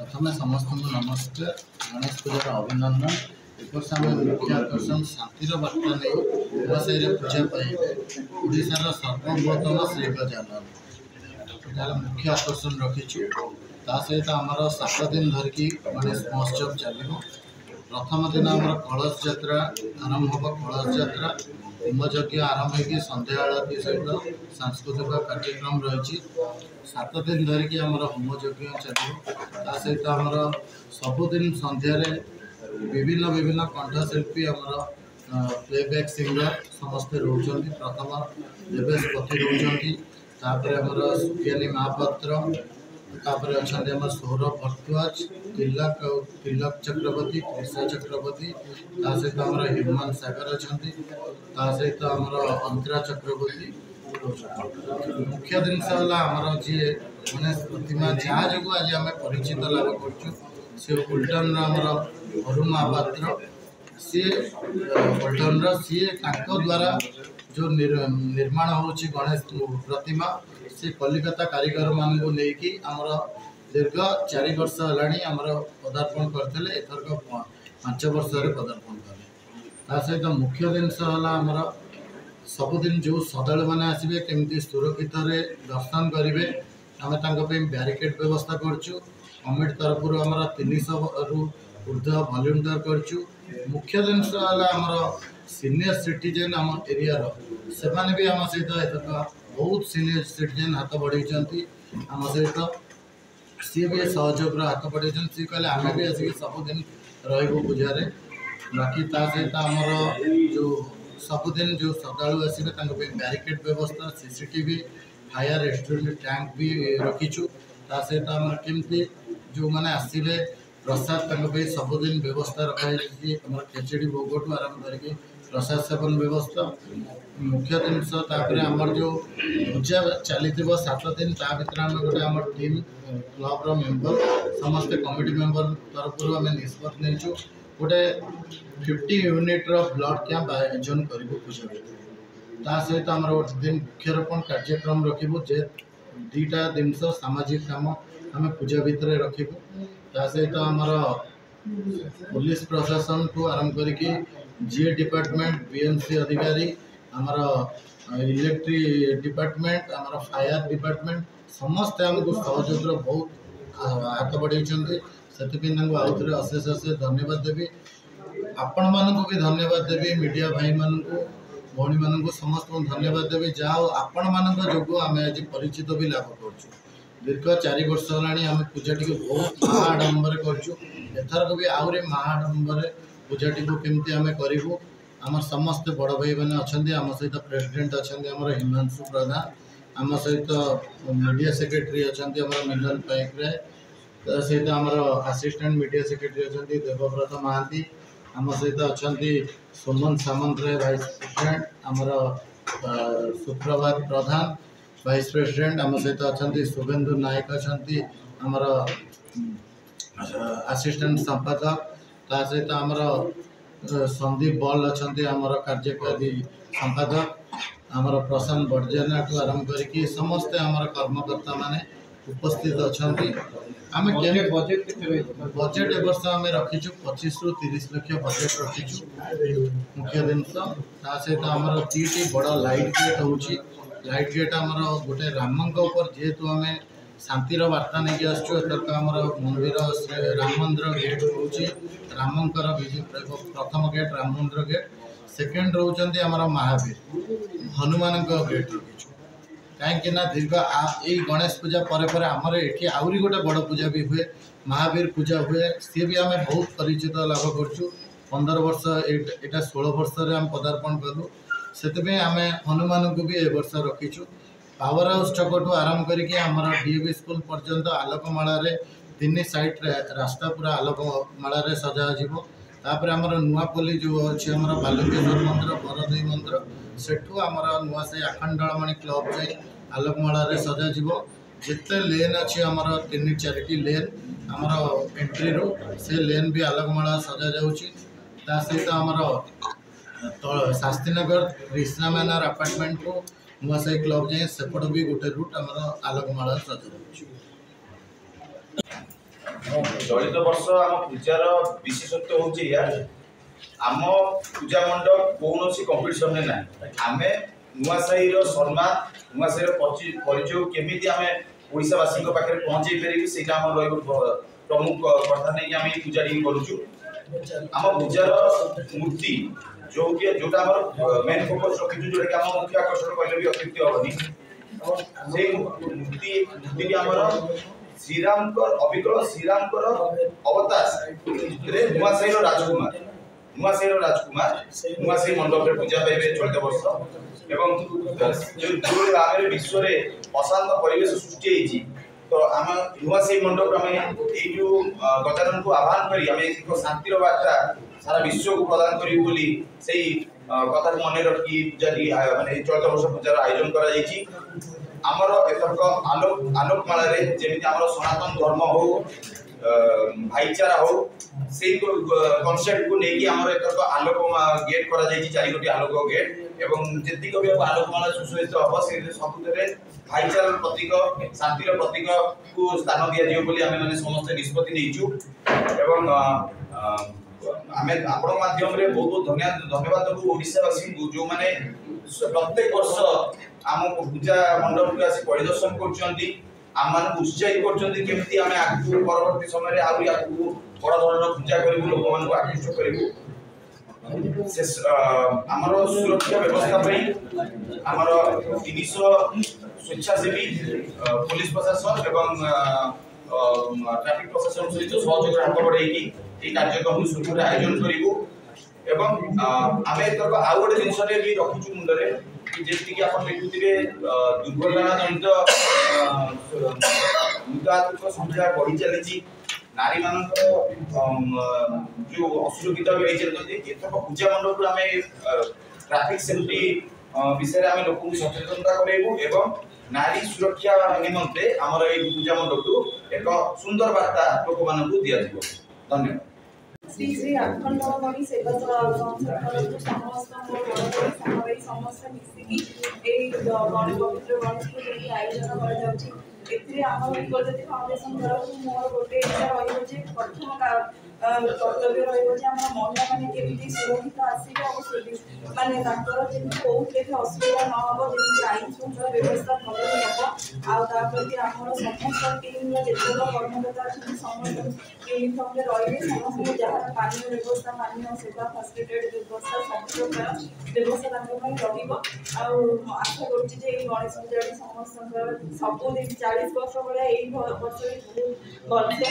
प्रथम समस्त नमस्कार। गणेश पूजार अभिनंदन। एक वर्ष आम मुख्य आकर्षण शांतिर बार्ता नहीं व्यवसाय पूजा पाइबे ओडार सर्वबृहतम शिल्प जानल मुख्य आकर्षण रखीचु। सहित आमर 7 दिन धरिकी गणेश महोत्सव चलो। प्रथम दिन आम कलश यात्रा आरंभ हम। कलश यात्रा होमयज्ञ आरंभ हो संध्या आरती सहित सांस्कृतिक कार्यक्रम रही 7 दिन धरिकी आमर होमयज्ञ चलो। सहित आमर सबुदिन संध्यारे विभिन्न विभिन्न कंठशिल्पी आमर प्लेबैक सिंगर समस्ते रोचंती। प्रथम देवेश पति रोचंती, तापर आमर सुकियानी महापात्र, तापर अच्छे आम सौरभ भट्टराज, तिलक चक्रवर्ती, कृष्ण चक्रवर्ती, सहित आम हिमान सागर अच्छा, सहित आमर अंतरा चक्रवर्ती। मुख्य जिनस आमर जी गणेश प्रतिमा जहाँ जो आज आम परिचित लाभ कर उल्टन आमर अरुण महापात्र सी उल्टन सी द्वारा जो निर्माण हो गणेश प्रतिमा से कलिकता कारीगर मान लेकिन आमर दीर्घ 4 वर्ष है पदार्पण करते। एथरक 5 वर्ष पदार्पण कले। सहित मुख्य जिनस आमर सबुदिन जो श्रद्धालु मैंने आसवे केमती सुरक्षित दर्शन करेंगे आम ब्यारिकेड व्यवस्था करचु। कमिटी तरफ आम 300 रु ऊर्ध्व वॉलंटियर करचु। मुख्य जिनस आमर सीनियर सिटीजेन आम एरिया से भी आम सहित बहुत सीनियर सिटीजेन हाथ बढ़ाई आम सहित सी भी सहयोग हाथ बढ़ाई सी कहले आम भी आसिक सबुदिन रही पूजारे। बाकी सहित आमर जो सबुदिन जो श्रद्धालु आसवे ब्यारिकेड व्यवस्था सीसीटीवी फायर एक्सटिंग्विशर टैंक भी रखीचु। सहित आम केमती जो मैंने आसवे प्रसाद सबुदिन व्यवस्था रखाई खेचड़ी भोग ठू आरंभ करके प्रसाद सेवन व्यवस्था। मुख्य जिनस आमर जो पूजा चली 7 दिन ता भर आम गोटे आम टीम क्लब मेंबर समस्ते कमिटी मेंबर तरफ आम निष्पत्ति नहीं गोटे 50 यूनिट ब्लड कैंप आयोजन करूँ पूजा भर। सहित आम गोटे दिन वृक्षरोपण कार्यक्रम रखू जे 2टा जिनस सामाजिक काम आम पूजा भितर रखू। सहित आमर पुलिस प्रशासन को आरंभ करके जीए डिपार्टमेंट बीएमसी अधिकारी आमर इलेक्ट्रिक डिपार्टमेंट आमर फायर डिपार्टमेंट समस्ते आमको सहयोग बहुत हाथ बढ़ाई से आउ थे अशेष अशेष धन्यवाद देवी। आपण मानक भी धन्यवाद देवी मीडिया भाई मान भौणी मान समस्त धन्यवाद देवी जहाँ आपण मान जो आम आज परिचित भी लाभ कर दीर्घ 4 वर्ष है पूजा टी बहुत महाआडंबर करथरक भी आहरी महाआडंबर पूजा टी केमती आम करूँ। आम समस्त बड़ भाई मैंने अच्छा आम सहित प्रेसिडेंट अच्छा आम हिमांशु प्रधान, आम सहित मीडिया सेक्रेटरी अच्छा मिलन पाइक राय, सहित आमर असिस्टेंट मीडिया सेक्रेटरी अच्छा देवव्रत महांती, आम सहित अच्छा सुमन सामंत राय वाइस प्रेसिडेंट, आमर सुप्रभात प्रधान वाइस प्रेसिडेंट, आम सहित अच्छा शुभेन्दु नायक अच्छा आमर असिस्टेंट संपादक, सहित आमर संदीप बल अच्छा आमर कार्यकारी संपादक, आमर प्रशांत बड़जेना ठू आरंभ करके समस्ते आमर कर्मकर्ता माने उपस्थित अच्छा। आम बजेट ए वर्ष आम रखीचु 25 रु 30 लाख बजेट रखीचु मुख्य जिनस। सहित आमर 3टी बड़ लाइट गेट होची। लाइट गेट आमर गोटे रामंक ऊपर जेहेतु आम शांतिर वार्ता नहीं आसचु आमर मंदिर राम मंदिर गेट रोचे रामंकर प्रथम गेट राम मंदिर गेट, सेकेंड रोचंती आमर महावीर हनुमान गेट रखीचु कहीं दीर्घ यही गणेश पूजा पर आमर ये आहरी गोटे बड़ पूजा भी हुए महावीर पूजा हुए सी भी आम बहुत परिचित लाभ कर 15 वर्ष यहाँ 16 वर्ष आम पदार्पण कलु से आम हनुमान को भी ए वर्ष रखीचु। पावर हाउस छक ठू आरंभ करके आमर डीएवी स्कूल पर्यंत आलोकमाल 3 साइड रास्ता पूरा आलोकमाल सजापर आमर नुआपल्ली जो अच्छे आम बालुकेश्वर मंदिर बरदई मंदिर सेठू आमर नुआ से आखंडलमणि क्लब जाए आलोकमाल सजा जिते लेन अच्छी आमर 3-4टी लेन आमर एंट्री रू से लेन भी आलोकमाल सजा जा सहित आमर शास्त्रीनगर कृष्णा मैनर अपार्टमेंट को नुआसाई क्लब जाए सेपट भी गोटे रूट आमर आलोकमाल सजा। चलित वर्ष आम पूजार विशेषत्व होची या आम पूजा मंडप कौन कंपिटिशन में ना आम नुआसाही सम्मान नुआसाही परिचय केमी आम ओडावासी पाखे पहुँचे पारे से प्रमुख कथा नहीं आम पूजा करुचु आम पूजार मूर्ति जो जोटा मेन फोकस रखी जोटा कि मुख्य आकर्षण कहले भी अत्युक्ति हेनी से मूर्ति आमर श्रीराम अविकल श्रीराम अवतार नुआसाही राजकुमार नुआसाही मंडप में पूजा पाइबे चलित वर्ष एवं जो भाव विश्व में अशांत परिवेश सृष्टि तो आम नुआसाही मंडप में जो गजानन को आह्वान करी आम एक शांतिर वार्ता सारा विश्व को प्रदान करूँ से कथा को मन रखी पूजा मानने चलित वर्ष पूजार आयोजन कर आमर एथरक आलोकमाला जमी आम सनातन धर्म हो भाईचारा हो से कनसेप्ट को लेकिन आम एथरक आलोक गेट कर चारिगोटी आलोक गेट एवं जी भी आलोकमाला सुशोभित हम से सब भाईचार प्रतीक शांतिर प्रतीक को स्थान दि समस्त निष्पत्ति नहीं आमे आपण माध्यम रे बहुत धन्यवाद देबू ओडिसावासी जो माने प्रत्येक वर्ष आम पूजा मंडप को आसी परिदर्शन करछंती आम मान उत्साहित करछंती केमती आमे आगु परवर्ती समय रे आउरी आगु बड़ धरन पूजा करिवु लोक मान को आकृष्ट करिवु से हमर सुरक्षा व्यवस्था पई हमर 300 स्वेच्छासेवी पुलिस प्रशासन एवं ट्रैफिक प्रशासन सहित सहयोग हाथ बढ़ाई कार्यक्रम सुखर आयोजन करूँ एवं आम एथरक आउ गोटे जिनस भी रखीचु मुंडे जमीक आप देखुए दुर्घटना जनित मृतात्मक संख्या बढ़ी चली नारी मान जो असुरक्षित एथरक पूजा मंडप आम ट्रैफिक सेफ्टी विषय आम लोक सचेतनता करेबू एवं नारी सुरक्षा निमंते आमर ये पूजा मंडप एक सुंदर वार्ता लोक मान दिया धन्यवाद। श्री श्री अखंडमणि सेवा समस्त समस्त मिसिकी गणेश पवित्र गणेश को आयोजन कर कुलज्योति फाउंडेशन तरफ मोर गोटे रही प्रथम कर्तव्य रही महिला मैंने केमी सुरक्षित आसवे और मानने कौटे असुविधा न हम जमी आईन श्रृंखला व्यवस्था भल हम आपर आम समस्त टीम जितक कर्मकर्ता अच्छे समस्त यूनिफर्म रही समस्त जहाँ पानी व्यवस्था पानी सेवा फैसिलिटेड व्यवस्था सब व्यवस्था आशा करुँच गणेश पूजा समस्त सबुदिन 40 वर्ष भाया यही वर्ष बहुत भलसे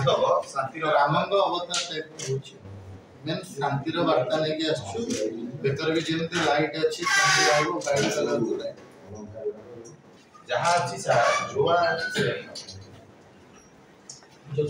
बहुत शांतिर रामंग अवतार मेन शांतिर वार्ता लेके आसछु बेकर भी जेमते लाइट अच्छी शांति रहबो गाइड कलर जहां अच्छी जो